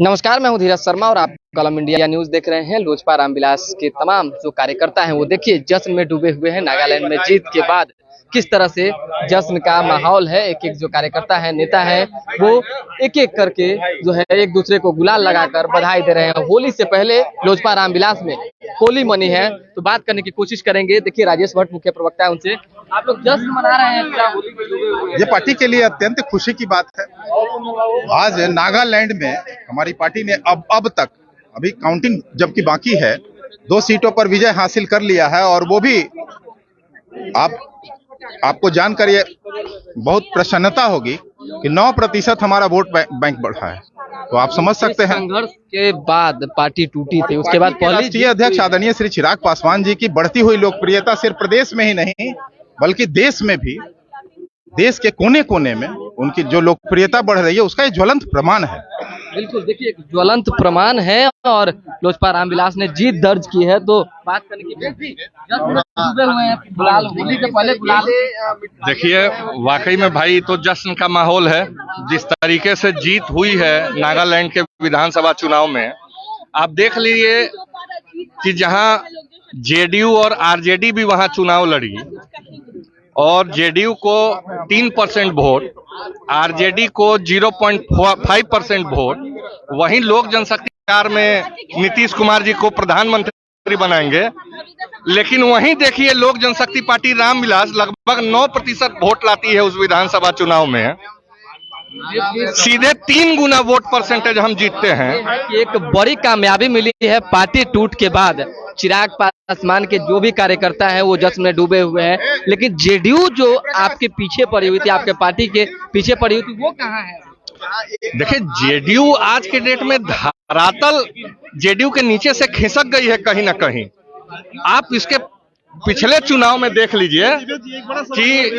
नमस्कार, मैं हूं धीरज शर्मा और आप कलम इंडिया न्यूज देख रहे हैं। लोजपा रामविलास के तमाम जो कार्यकर्ता हैं वो देखिए जश्न में डूबे हुए हैं। नागालैंड में जीत के बाद किस तरह से जश्न का माहौल है। एक एक जो कार्यकर्ता है, नेता है, वो एक एक करके जो है एक दूसरे को गुलाल लगाकर बधाई दे रहे हैं। होली से पहले लोजपा रामविलास में होली मनी है, तो बात करने की कोशिश करेंगे। देखिए राजेश भट्ट मुख्य प्रवक्ता है, उनसे आप लोग जश्न मना रहे हैं क्या होली में डूबे हुए? ये पार्टी के लिए अत्यंत खुशी की बात है। आज नागालैंड में हमारी पार्टी ने अब तक अभी काउंटिंग जबकि बाकी है 2 सीटों पर विजय हासिल कर लिया है और वो भी आपको जानकर ये बहुत प्रसन्नता होगी कि 9% हमारा वोट बैंक बढ़ा है। तो आप समझ सकते हैं संघर्ष के बाद पार्टी टूटी थी, उसके बाद राष्ट्रीय अध्यक्ष आदरणीय श्री चिराग पासवान जी की बढ़ती हुई लोकप्रियता सिर्फ प्रदेश में ही नहीं बल्कि देश में भी, देश के कोने कोने में उनकी जो लोकप्रियता बढ़ रही है उसका एक ज्वलंत प्रमाण है। बिल्कुल, देखिए एक ज्वलंत प्रमाण है और लोजपा रामविलास ने जीत दर्ज की है। तो बात करने की डूबे हुए हैं गुलाल, होली से पहले गुलाल। देखिए वाकई में भाई तो जश्न का माहौल है। जिस तरीके से जीत हुई है नागालैंड के विधानसभा चुनाव में, आप देख लीजिए कि जहां जेडीयू और आरजेडी भी वहां चुनाव लड़ी और जेडीयू को 3% वोट, आरजेडी को 0.5% वोट, वहीं लोक जनशक्ति सरकार में नीतीश कुमार जी को प्रधानमंत्री बनाएंगे। लेकिन वहीं देखिए लोक जनशक्ति पार्टी रामविलास लगभग 9% वोट लाती है उस विधानसभा चुनाव में। सीधे 3 गुना वोट परसेंटेज हम जीतते हैं। एक बड़ी कामयाबी मिली है पार्टी टूट के बाद। चिराग पासवान के जो भी कार्यकर्ता हैं वो जश्न में डूबे हुए हैं, लेकिन जेडीयू जो आपके पीछे पड़ी हुई थी, आपके पार्टी के पीछे पड़ी हुई थी, वो कहाँ है? देखिए जेडीयू आज के डेट में धरातल जेडीयू के नीचे से खिसक गई है कहीं ना कहीं। आप इसके पिछले चुनाव में देख लीजिए कि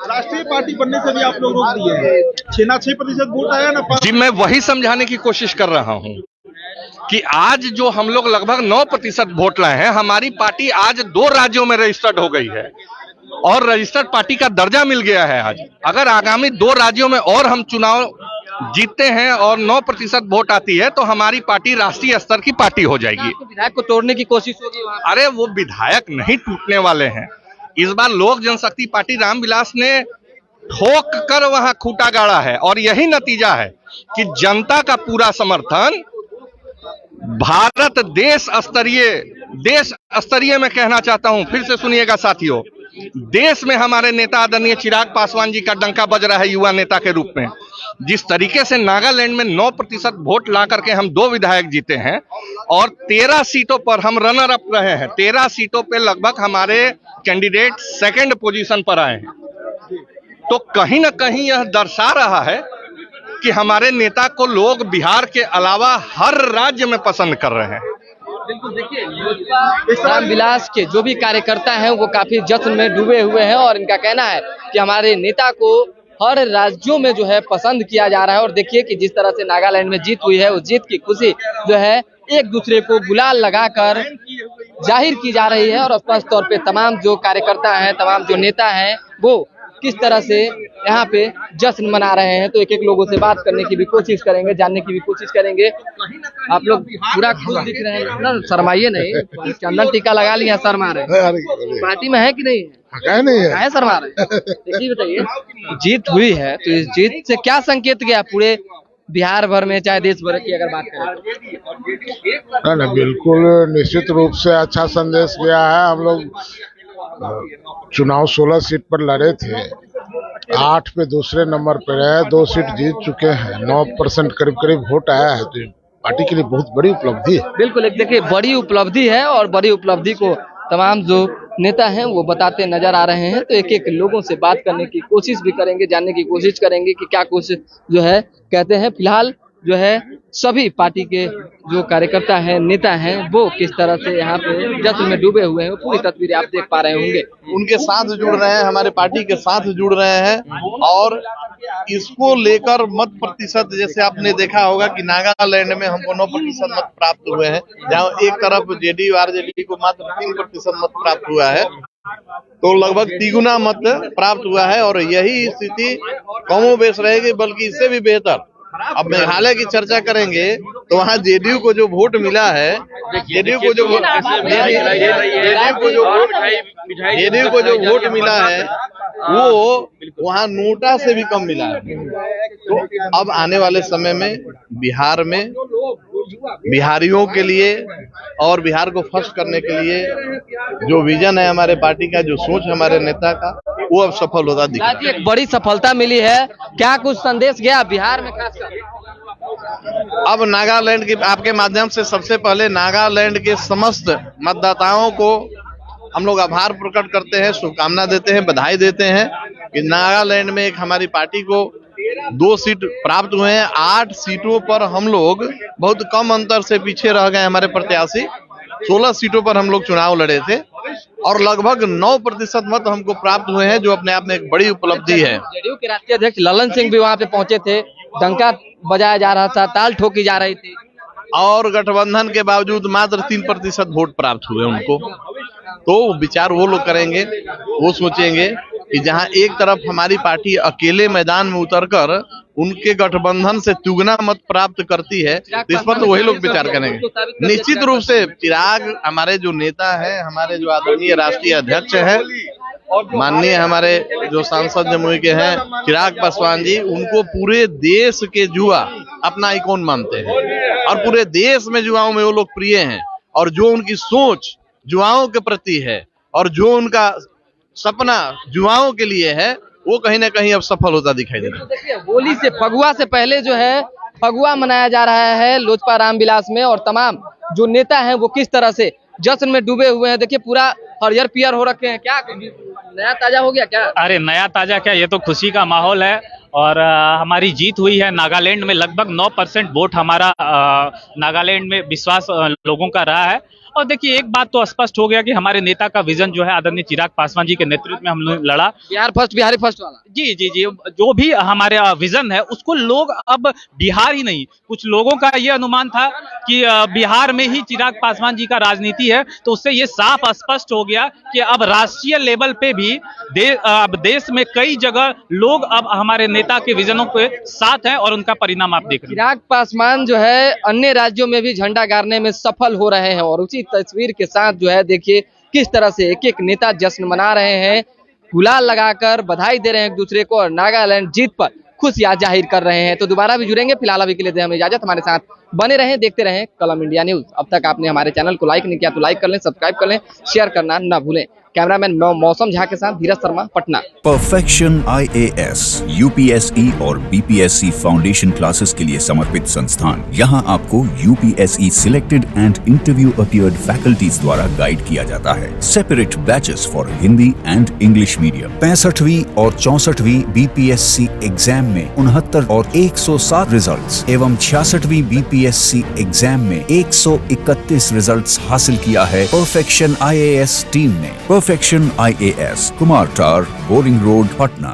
राष्ट्रीय पार्टी बनने से भी आप लोग रोक दिए हैं। 6% वोट आया ना। जी, मैं वही समझाने की कोशिश कर रहा हूं कि आज जो हम लोग लगभग 9% वोट लाए हैं, हमारी पार्टी आज 2 राज्यों में रजिस्टर्ड हो गई है और रजिस्टर्ड पार्टी का दर्जा मिल गया है आज। अगर आगामी 2 राज्यों में और हम चुनाव जीतते हैं और 9% वोट आती है तो हमारी पार्टी राष्ट्रीय स्तर की पार्टी हो जाएगी। विधायक को तोड़ने की कोशिश होगी वहां। अरे वो विधायक नहीं टूटने वाले हैं। इस बार लोक जनशक्ति पार्टी रामविलास ने ठोक कर वहां खूंटा गाड़ा है और यही नतीजा है कि जनता का पूरा समर्थन भारत देश स्तरीय में कहना चाहता हूं, फिर से सुनिएगा साथियों, देश में हमारे नेता आदरणीय चिराग पासवान जी का डंका बज रहा है युवा नेता के रूप में। जिस तरीके से नागालैंड में 9% वोट ला करके हम 2 विधायक जीते हैं और 13 सीटों पर हम रनर अप रहे हैं। 13 सीटों पे लगभग हमारे कैंडिडेट 2nd पोजीशन पर आए हैं। तो कहीं ना कहीं यह दर्शा रहा है कि हमारे नेता को लोग बिहार के अलावा हर राज्य में पसंद कर रहे हैं। बिल्कुल, देखिए रामविलास के जो भी कार्यकर्ता हैं वो काफी जश्न में डूबे हुए हैं और इनका कहना है कि हमारे नेता को हर राज्यों में जो है पसंद किया जा रहा है। और देखिए कि जिस तरह से नागालैंड में जीत हुई है, उस जीत की खुशी जो है एक दूसरे को गुलाल लगाकर जाहिर की जा रही है। और स्पष्ट तौर पे तमाम जो कार्यकर्ता हैं, तमाम जो नेता हैं, वो किस तरह से यहाँ पे जश्न मना रहे हैं। तो एक एक लोगों से बात करने की भी कोशिश करेंगे, जानने की भी कोशिश करेंगे। आप लोग पूरा खुश दिख रहे हैं ना, शर्माइए नहीं। चंदन टीका लगा लिया, शर्मा रहे। पार्टी में है कि नहीं है? नहीं है, शर्मा रहे। देखिए बताइए, जीत हुई है तो इस जीत से क्या संकेत गया पूरे बिहार भर में, चाहे देश भर की अगर बात करें? ना बिल्कुल निश्चित रूप से अच्छा संदेश गया है। हम लोग चुनाव 16 सीट पर लड़े थे, 8 पे दूसरे नंबर पर रहे, 2 सीट जीत चुके हैं, 9% करीब वोट आया है। तो पार्टी के लिए बहुत बड़ी उपलब्धि है। बिल्कुल, एक देखिए बड़ी उपलब्धि है और बड़ी उपलब्धि को तमाम जो नेता हैं वो बताते नजर आ रहे हैं। तो एक एक लोगों से बात करने की कोशिश भी करेंगे, जानने की कोशिश करेंगे कि क्या कुछ जो है कहते हैं। फिलहाल जो है सभी पार्टी के जो कार्यकर्ता हैं, नेता हैं, वो किस तरह से यहाँ पे जश्न में डूबे हुए हैं, पूरी तस्वीरें आप देख पा रहे होंगे। उनके साथ जुड़ रहे हैं, हमारे पार्टी के साथ जुड़ रहे हैं और इसको लेकर मत प्रतिशत, जैसे आपने देखा होगा कि नागालैंड में हमको 9% मत प्राप्त हुए हैं, जहाँ एक तरफ जेडीयू आरजेडी को मात्र 3% मत प्राप्त हुआ है, तो लगभग 3 गुना मत प्राप्त हुआ है। और यही स्थिति कमोबेश रहेगी, बल्कि इससे भी बेहतर अब मेघालय की चर्चा करेंगे तो वहाँ जेडीयू को जो वोट मिला है, जेडीयू को जो वोट मिला है वो वहाँ नोटा से भी कम मिला है। तो अब आने वाले समय में बिहार में बिहारियों के लिए और बिहार को फर्स्ट करने के लिए जो विजन है हमारे पार्टी का, जो सोच हमारे नेता का, वो अब सफल होता दिख रहा है। एक बड़ी सफलता मिली है, क्या कुछ संदेश गया बिहार में खासकर? अब नागालैंड की आपके माध्यम से सबसे पहले नागालैंड के समस्त मतदाताओं को हम लोग आभार प्रकट करते हैं, शुभकामना देते हैं, बधाई देते हैं कि नागालैंड में एक हमारी पार्टी को 2 सीट प्राप्त हुए हैं। 8 सीटों पर हम लोग बहुत कम अंतर से पीछे रह गए। हमारे प्रत्याशी 16 सीटों पर हम लोग चुनाव लड़े थे और लगभग 9% मत हमको प्राप्त हुए हैं, जो अपने आप में एक बड़ी उपलब्धि है। जेडीयू के राष्ट्रीय अध्यक्ष ललन सिंह भी वहां पे पहुंचे थे, डंका बजाया जा रहा था, ताल ठोकी जा रही थी, और गठबंधन के बावजूद मात्र 3% वोट प्राप्त हुए उनको। तो विचार वो लोग करेंगे, वो सोचेंगे कि जहां एक तरफ हमारी पार्टी अकेले मैदान में उतरकर उनके गठबंधन से दुगना मत प्राप्त करती है, तो इस पर तो वही लोग विचार करेंगे। निश्चित रूप से चिराग हमारे जो नेता है, हमारे जो आदरणीय राष्ट्रीय अध्यक्ष है, माननीय हमारे जो सांसद जमुई के हैं चिराग पासवान जी, उनको पूरे देश के युवा अपना आइकॉन मानते हैं और पूरे देश में युवाओं में वो लोग प्रिय हैं। और जो उनकी सोच युवाओं के प्रति है और जो उनका सपना युवाओं के लिए है, वो कहीं ना कहीं अब सफल होता दिखाई दे रहा है। देखिए होली से फगुआ से पहले जो है फगुआ मनाया जा रहा है लोजपा रामविलास में, और तमाम जो नेता हैं वो किस तरह से जश्न में डूबे हुए हैं। देखिए पूरा हरियर पियर हो रखे हैं, क्या नया ताजा हो गया क्या? अरे नया ताजा क्या, ये तो खुशी का माहौल है। और हमारी जीत हुई है नागालैंड में। लगभग 9% वोट हमारा नागालैंड में विश्वास लोगों का रहा है। और देखिए एक बात तो स्पष्ट हो गया कि हमारे नेता का विजन जो है आदरणीय चिराग पासवान जी के नेतृत्व में हम लोग लड़ा। बिहार फर्स्ट, बिहारी फर्स्ट वाला। जी जी जी, जो भी हमारे विजन है उसको लोग अब बिहार ही नहीं, कुछ लोगों का ये अनुमान था कि बिहार में ही चिराग पासवान जी का राजनीति है, तो उससे ये साफ स्पष्ट हो गया कि अब राष्ट्रीय लेवल पे भी अब देश में कई जगह लोग अब हमारे नेता के विजनों के साथ हैं और उनका परिणाम आप देख रहे हैं। चिराग पासवान जो है अन्य राज्यों में भी झंडा गाड़ने में सफल हो रहे हैं, और उसी तस्वीर के साथ जो है देखिए किस तरह से एक एक नेता जश्न मना रहे हैं, गुलाल लगाकर बधाई दे रहे हैं एक दूसरे को, और नागालैंड जीत पर खुशियां जाहिर कर रहे हैं। तो दोबारा भी जुड़ेंगे, फिलहाल अभी के लिए दें हमें इजाजत। हमारे साथ बने रहें, देखते रहें कलम इंडिया न्यूज। अब तक आपने हमारे चैनल को लाइक नहीं किया तो लाइक कर लें, सब्सक्राइब कर लें, शेयर करना ना भूलें। कैमरामैन मौसम झा के साथ Dheeraj Sharma, Patna. Perfection IAS UPSE और BPSC फाउंडेशन क्लासेस के लिए समर्पित संस्थान। यहाँ आपको UPSE selected and interview appeared faculties द्वारा गाइड किया जाता है। Separate batches for Hindi and English medium. 65वीं और 64वीं BPSC एग्जाम में 69 और 107 रिजल्ट्स एवं 66वीं BPSC एग्जाम में 131 रिजल्ट्स हासिल किया है परफेक्शन IAS टीम ने। परफेक्शन IAS, कुमार टार, बोरिंग रोड, पटना।